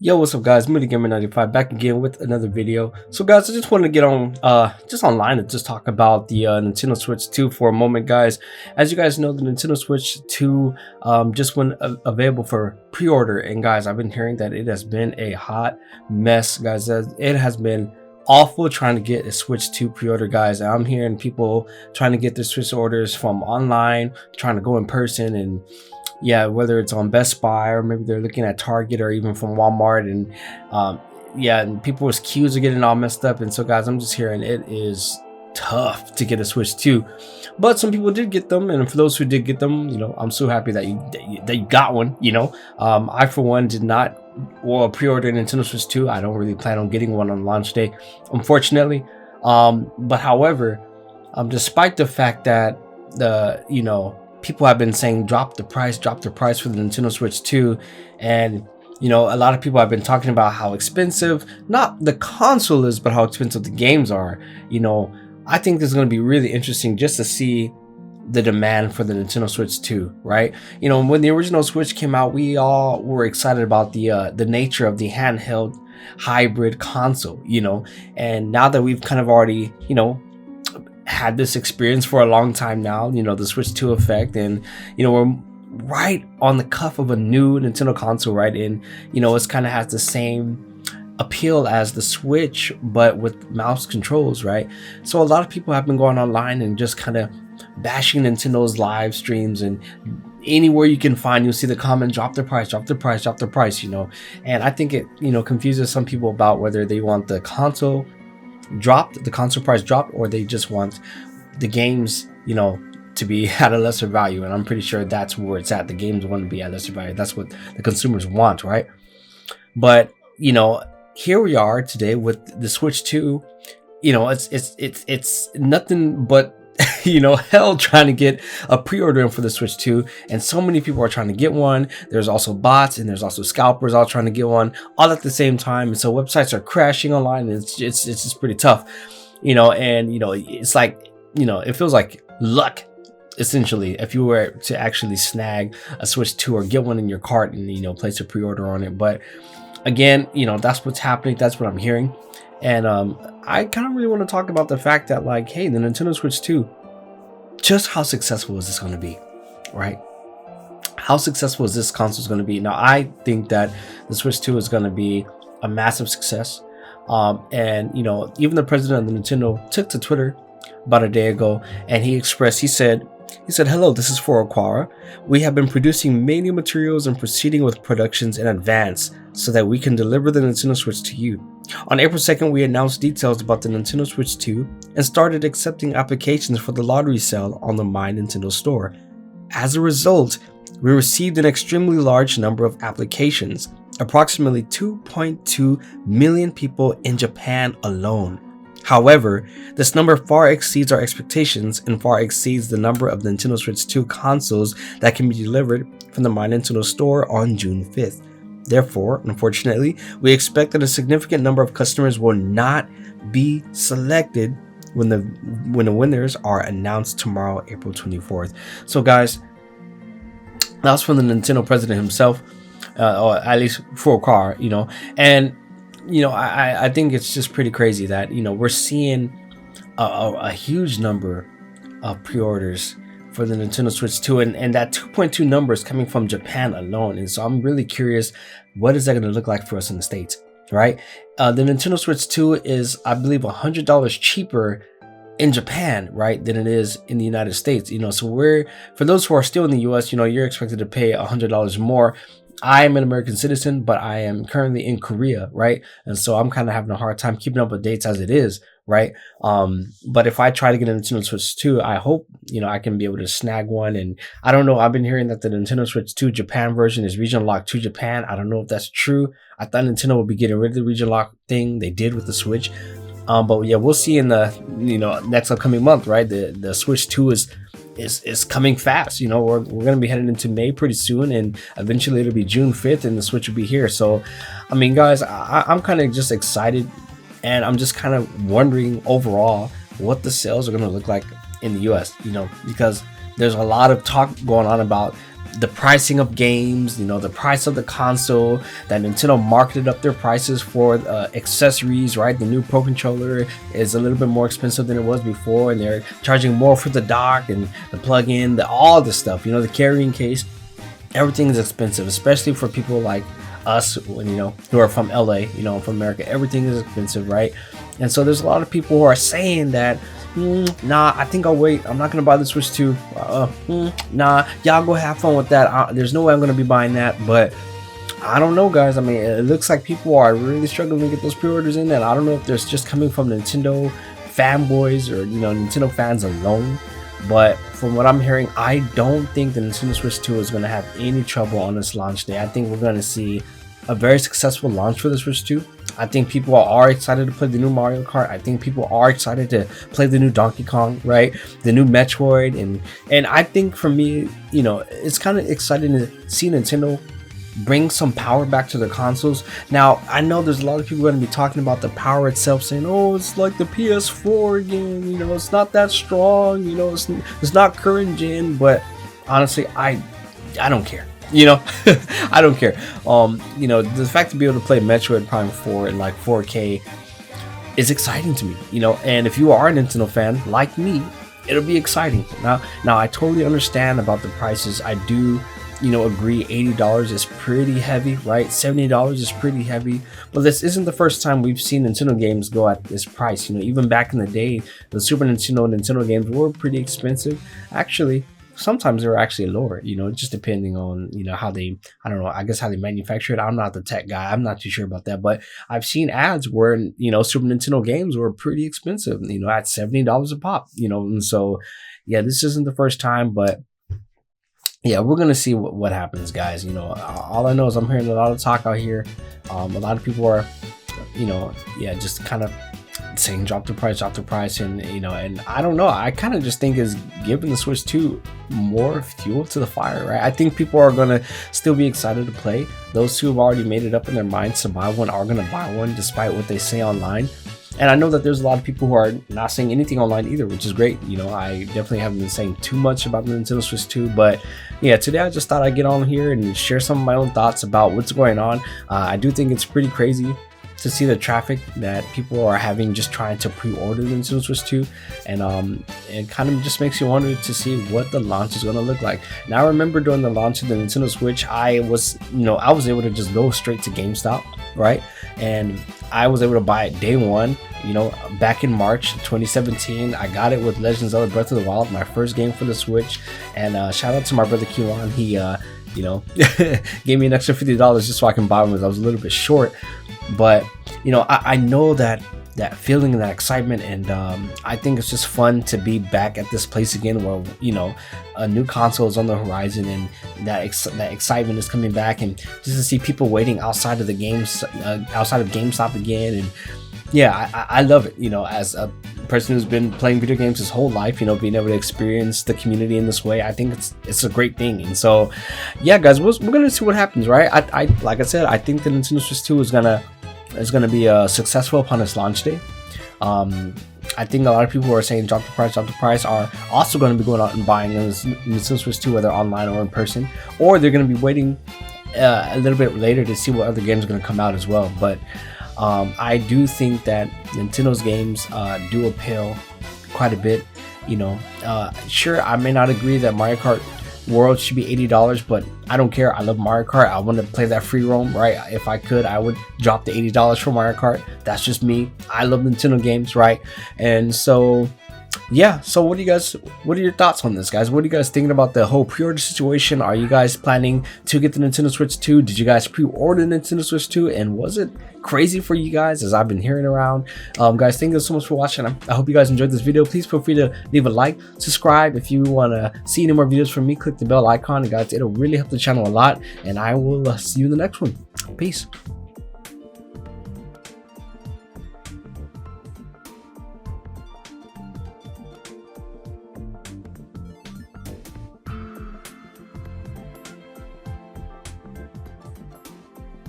Yo, what's up guys? Moody Gamer 95 back again with another video. So guys, I just wanted to get on just online and just talk about the Nintendo Switch 2 for a moment, guys. As you guys know, the Nintendo Switch 2 just went available for pre-order, and guys, I've been hearing that it has been a hot mess, guys. It has been awful trying to get a Switch 2 pre-order, guys. I'm hearing people trying to get their Switch orders from online, trying to go in person, and yeah, whether it's on Best Buy or maybe they're looking at Target or even from Walmart, and yeah, and people's queues are getting all messed up. And so guys, I'm just hearing it is tough to get a Switch 2, but some people did get them, and for those who did get them, you know, I'm so happy that you got one. You know, I for one did not pre-order Nintendo Switch 2. I don't really plan on getting one on launch day, unfortunately. But however, despite the fact that people have been saying drop the price for the Nintendo Switch 2, and you know, a lot of people have been talking about how expensive not the console is, but how expensive the games are. You know, I think this is going to be really interesting just to see the demand for the Nintendo Switch 2, right? You know, when the original Switch came out, we all were excited about the nature of the handheld hybrid console, you know, and now that we've kind of already, you know, had this experience for a long time now, you know, the Switch 2 effect, and you know, we're right on the cuff of a new Nintendo console, right? And you know, it's kind of has the same appeal as the Switch, but with mouse controls, right? So a lot of people have been going online and just kind of bashing Nintendo's live streams, and anywhere you can find, you'll see the comment, drop the price, you know. And I think it, you know, confuses some people about whether they want the console price dropped, or they just want the games, you know, to be at a lesser value. And I'm pretty sure that's where it's at. The games want to be at lesser value. That's what the consumers want, right? But you know, here we are today with the Switch 2. You know, it's nothing but you know, hell trying to get a pre-order in for the Switch 2, and so many people are trying to get one. There's also bots, and there's also scalpers all trying to get one all at the same time, and so websites are crashing online, and it's just pretty tough, you know. And you know, it's like, you know, it feels like luck essentially if you were to actually snag a Switch 2 or get one in your cart and, you know, place a pre-order on it. But again, you know, that's what's happening, that's what I'm hearing. And I kind of really want to talk about the fact that, like, hey, the Nintendo Switch 2, just how successful is this going to be, right? How successful is this console going to be? Now, I think that the Switch 2 is going to be a massive success. And, you know, even the president of the Nintendo took to Twitter about a day ago, and he said, hello, this is for Aquara. We have been producing many materials and proceeding with productions in advance so that we can deliver the Nintendo Switch to you. On April 2nd, we announced details about the Nintendo Switch 2 and started accepting applications for the lottery sale on the My Nintendo store. As a result, we received an extremely large number of applications, approximately 2.2 million people in Japan alone. However, this number far exceeds our expectations and far exceeds the number of Nintendo Switch 2 consoles that can be delivered from the My Nintendo store on June 5th. Therefore, unfortunately, we expect that a significant number of customers will not be selected when the winners are announced tomorrow, April 24th. So guys, that was from the Nintendo president himself, or at least for a car, you know. And you know, I think it's just pretty crazy that, you know, we're seeing a huge number of pre-orders for the Nintendo Switch 2, and that 2.2 number is coming from Japan alone. And so I'm really curious, what is that going to look like for us in the States, right? The Nintendo Switch 2 is, I believe, $100 cheaper in Japan, right, than it is in the United States. You know, so for those who are still in the US, you know, you're expected to pay $100 more. I am an American citizen, but I am currently in Korea, right? And so I'm kind of having a hard time keeping up with dates as it is, right? But if I try to get a Nintendo Switch 2, I hope, you know, I can be able to snag one. And I don't know, I've been hearing that the Nintendo Switch 2 Japan version is region locked to Japan. I don't know if that's true. I thought Nintendo would be getting rid of the region lock thing they did with the Switch. But yeah, we'll see in the, you know, next upcoming month, right? The Switch 2 is coming fast. You know, we're going to be heading into May pretty soon, and eventually it'll be June 5th and the Switch will be here. So I mean, guys, I'm kind of just excited, and I'm just kind of wondering overall what the sales are going to look like in the US, you know, because there's a lot of talk going on about the pricing of games, you know, the price of the console, that Nintendo marketed up their prices for accessories, right? The new Pro Controller is a little bit more expensive than it was before, and they're charging more for the dock and the plug-in, all the stuff, you know, the carrying case. Everything is expensive, especially for people like us, when, you know, who are from LA, you know, from America. Everything is expensive, right? And so there's a lot of people who are saying that, nah, I think I'll wait. I'm not gonna buy the Switch 2. Nah, y'all go have fun with that. There's no way I'm gonna be buying that. But I don't know, guys. I mean, it looks like people are really struggling to get those pre-orders in, and I don't know if there's just coming from Nintendo fanboys or, you know, Nintendo fans alone. But from what I'm hearing, I don't think the Nintendo Switch 2 is going to have any trouble on its launch day. I think we're going to see a very successful launch for the Switch 2. I think people are excited to play the new Mario Kart. I think people are excited to play the new Donkey Kong, right? The new Metroid. And I think for me, you know, it's kind of exciting to see Nintendo bring some power back to their consoles. Now, I know there's a lot of people going to be talking about the power itself, saying, oh, it's like the PS4 again, you know, it's not that strong, you know, it's not current gen. But honestly, I don't care, you know. I don't care. You know, the fact to be able to play Metroid Prime 4 in like 4K is exciting to me, you know. And if you are a Nintendo fan like me, it'll be exciting. Now I totally understand about the prices. I do, you know, agree $80 is pretty heavy, right? $70 is pretty heavy. But this isn't the first time we've seen Nintendo games go at this price. You know, even back in the day, the Super Nintendo games were pretty expensive. Actually, sometimes they were actually lower, you know, just depending on, you know, how they, I don't know, I guess how they manufacture it. I'm not the tech guy. I'm not too sure about that. But I've seen ads where, you know, Super Nintendo games were pretty expensive, you know, at $70 a pop, you know. And so, yeah, this isn't the first time, but yeah, we're gonna see what happens, guys. You know, all I know is I'm hearing a lot of talk out here. A lot of people are, you know, yeah, just kind of saying drop the price, and you know, and I don't know. I kind of just think is giving the Switch 2 more fuel to the fire, right? I think people are gonna still be excited to play. Those who have already made it up in their minds to buy one are gonna buy one, despite what they say online. And I know that there's a lot of people who are not saying anything online either, which is great. You know, I definitely haven't been saying too much about the Nintendo Switch 2, but yeah, today I just thought I'd get on here and share some of my own thoughts about what's going on. I do think it's pretty crazy to see the traffic that people are having just trying to pre-order the Nintendo Switch 2, and it kind of just makes you wonder to see what the launch is going to look like. Now, I remember during the launch of the Nintendo Switch, I was able to just go straight to GameStop, right? And I was able to buy it day one, you know, back in March 2017. I got it with Legend of Zelda Breath of the Wild, my first game for the Switch. And shout out to my brother Kiwan. He you know, gave me an extra $50 just so I can buy one, because I was a little bit short. But you know, I know that feeling and that excitement, and I think it's just fun to be back at this place again, where, you know, a new console is on the horizon, and that excitement is coming back, and just to see people waiting outside of the games, outside of GameStop again. And yeah, I love it, you know, as a person who's been playing video games his whole life, you know, being able to experience the community in this way, I think it's a great thing. And so yeah, guys, we're gonna see what happens, right? I like I said, I think the Nintendo Switch 2 is gonna be successful upon its launch day. I think a lot of people who are saying drop the price are also going to be going out and buying this Nintendo Switch 2, whether online or in person, or they're going to be waiting a little bit later to see what other games are going to come out as well. But I do think that Nintendo's games do appeal quite a bit. You know, sure, I may not agree that Mario Kart World should be $80, but I don't care. I love Mario Kart. I want to play that free roam, right? If I could, I would drop the $80 for Mario Kart. That's just me. I love Nintendo games, right? And so yeah, so what are your thoughts on this, guys? What are you guys thinking about the whole pre-order situation? Are you guys planning to get the Nintendo Switch 2? Did you guys pre-order the Nintendo Switch 2, and was it crazy for you guys, as I've been hearing around? Guys, thank you so much for watching. I hope you guys enjoyed this video. Please feel free to leave a like, subscribe. If you want to see any more videos from me, click the bell icon, and guys, it'll really help the channel a lot. And I will see you in the next one. Peace.